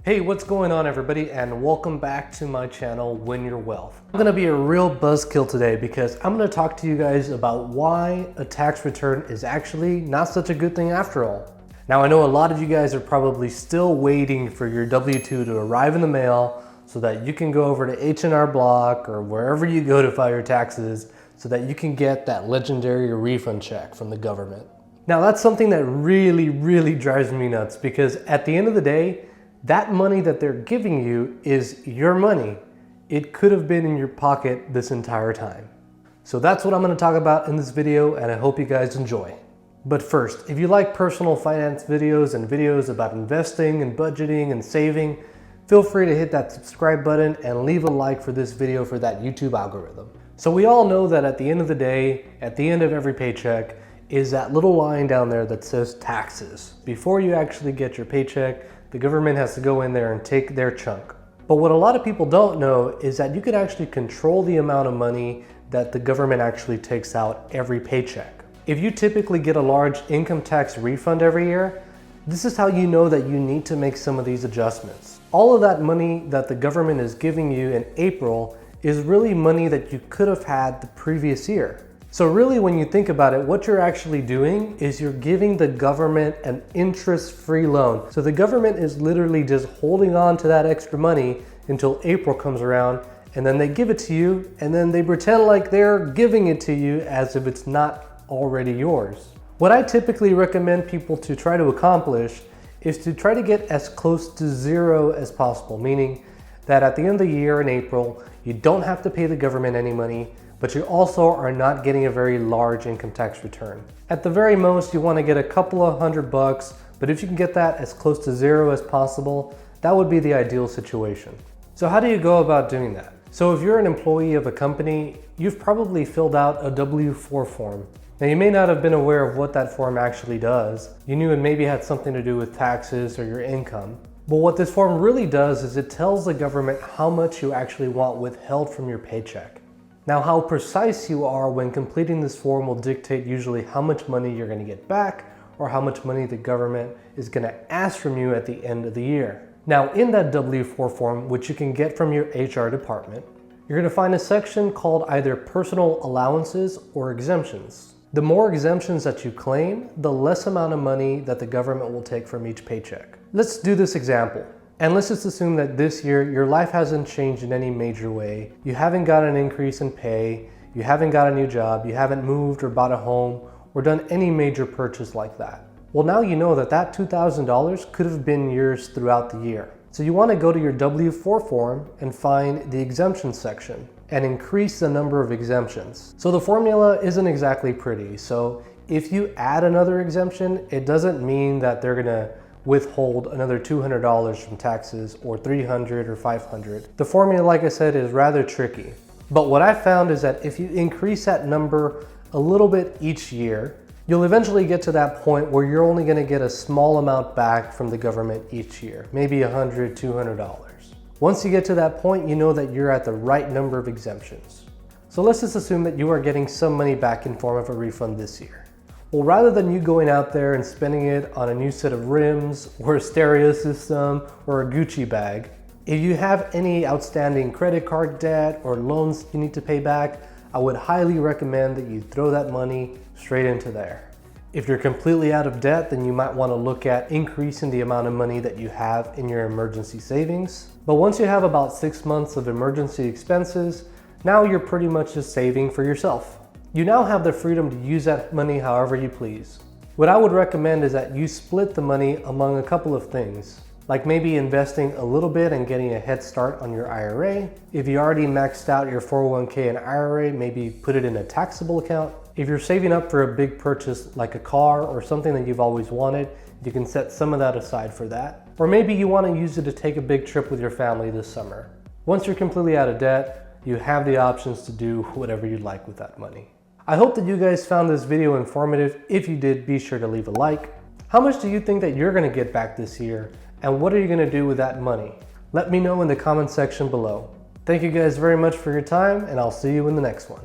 Hey, what's going on everybody, and welcome back to my channel, Win Your Wealth. I'm gonna be a real buzzkill today because I'm gonna talk to you guys about why a tax return is actually not such a good thing after all. Now, I know a lot of you guys are probably still waiting for your W-2 to arrive in the mail so that you can go over to H&R Block or wherever you go to file your taxes so that you can get that legendary refund check from the government. Now, that's something that really drives me nuts because at the end of the day, that money that they're giving you is your money. It could have been in your pocket this entire time. So that's what I'm gonna talk about in this video, and I hope you guys enjoy. But first, if you like personal finance videos and videos about investing and budgeting and saving, feel free to hit that subscribe button and leave a like for this video for that YouTube algorithm. So we all know that at the end of the day, at the end of every paycheck, is that little line down there that says taxes. Before you actually get your paycheck, the government has to go in there and take their chunk. But what a lot of people don't know is that you could actually control the amount of money that the government actually takes out every paycheck. If you typically get a large income tax refund every year, this is how you know that you need to make some of these adjustments. All of that money that the government is giving you in April is really money that you could have had the previous year. So really, when you think about it, what you're actually doing is you're giving the government an interest-free loan. So the government is literally just holding on to that extra money until April comes around, and then they give it to you, and then they pretend like they're giving it to you as if it's not already yours. What I typically recommend people to try to accomplish is to try to get as close to zero as possible, meaning that at the end of the year in April, you don't have to pay the government any money, but you also are not getting a very large income tax return. At the very most, you want to get a couple of $100, but if you can get that as close to zero as possible, that would be the ideal situation. So how do you go about doing that? So if you're an employee of a company, you've probably filled out a W-4 form. Now, you may not have been aware of what that form actually does. You knew it maybe had something to do with taxes or your income. But what this form really does is it tells the government how much you actually want withheld from your paycheck. Now, how precise you are when completing this form will dictate usually how much money you're going to get back or how much money the government is going to ask from you at the end of the year. Now, in that W-4 form, which you can get from your HR department, you're going to find a section called either personal allowances or exemptions. The more exemptions that you claim, the less amount of money that the government will take from each paycheck. Let's do this example. And let's just assume that this year, your life hasn't changed in any major way. You haven't got an increase in pay, you haven't got a new job, you haven't moved or bought a home or done any major purchase like that. Well, now you know that that $2,000 could have been yours throughout the year. So you want to go to your W-4 form and find the exemption section and increase the number of exemptions. So the formula isn't exactly pretty. So if you add another exemption, it doesn't mean that they're gonna withhold another $200 from taxes or $300 or $500. The formula, like I said, is rather tricky. But what I found is that if you increase that number a little bit each year, you'll eventually get to that point where you're only gonna get a small amount back from the government each year, maybe $100, $200. Once you get to that point, you know that you're at the right number of exemptions. So let's just assume that you are getting some money back in form of a refund this year. Well, rather than you going out there and spending it on a new set of rims or a stereo system or a Gucci bag, if you have any outstanding credit card debt or loans you need to pay back, I would highly recommend that you throw that money straight into there. If you're completely out of debt, then you might want to look at increasing the amount of money that you have in your emergency savings. But once you have about 6 months of emergency expenses, now you're pretty much just saving for yourself. You now have the freedom to use that money however you please. What I would recommend is that you split the money among a couple of things, like maybe investing a little bit and getting a head start on your IRA. If you already maxed out your 401k and IRA, maybe put it in a taxable account. If you're saving up for a big purchase like a car or something that you've always wanted, you can set some of that aside for that. Or maybe you want to use it to take a big trip with your family this summer. Once you're completely out of debt, you have the options to do whatever you'd like with that money. I hope that you guys found this video informative. If you did, be sure to leave a like. How much do you think that you're going to get back this year? And what are you going to do with that money? Let me know in the comment section below. Thank you guys very much for your time, and I'll see you in the next one.